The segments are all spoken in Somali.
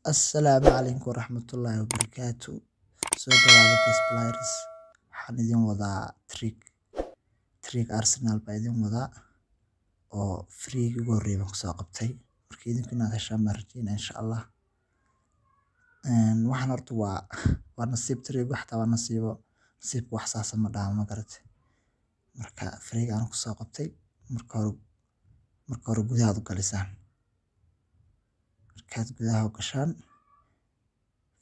السلام عليكم ورحمة الله وبركاته. سو dhawaada Case Players waxaan idin wadaa trick Arsenal baa idin wadaa oo free ugu horeeyay ku soo qabtay markii idinku inaad heshaan marjiina insha Allah. waxaan horta waa nasiib trick waxta waa nasiib wax saasa ma dhaama ma garatay. marka free aan ku soo qabtay marka hore gudaha u galisaan markaad gudaha u gashaan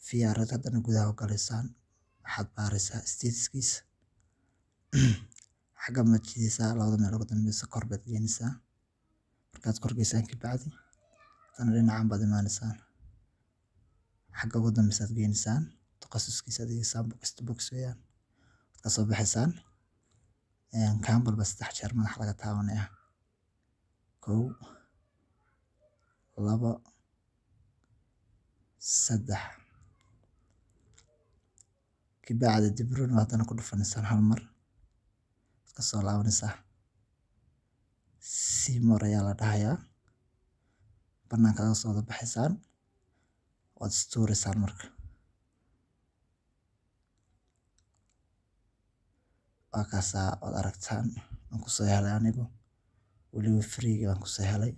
fiyaarad haddana gudaha u galisaan waxaad baaraysaa statiskiisa xagga majliisa labada meel ugu dambeysa kor baad geynaysaa markaad kor geysaan ka bacdi haddana dhinacan baad imaanaysaan xagga ugu dambeysa aad geynaysaan takhasuskiisa adeegsaan box weeyaan ka soo baxaysaan kaambal bas 3 jeer madax laga taabanaya 1 2 3 كبعد دبرون وهذا كله فنسان هالمر كسر لونسه سيمور يلا دهيا برنامج هذا صوت بحسان وتستوري سالمرك وكاسا وداركتان أنكو سهل عنيبو ولو فريق أنكو سهلي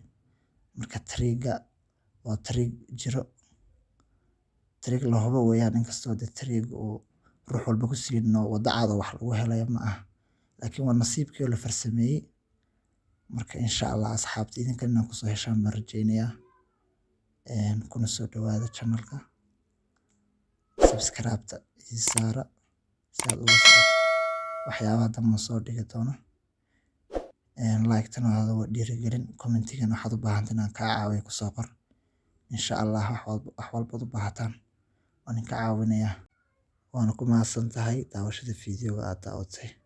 مركا تريقة وتريق جرو تريق لو هو ويان إنكستو ده تريق روح والبكسي إنه ودعاء وحل وهلا يماه لكن والنصيب كيو لفرسمي مركا إن شاء الله أصحابتي إذن كنا نقصو هشام مرجينيا نكون سودو هذا channelka سبسكرايبتا إيسارة ساعد وصلت وحيابها دم صور ديكتونا لايكتنا هذا ودير قلن كومنتينا حضو باهانتنا كعاوي كسوقر إن شاء الله أحوال بدو باهتان وأنا كعاوينيا وأنا كما أصنتهاي داوشة الفيديو قاعدة أوتي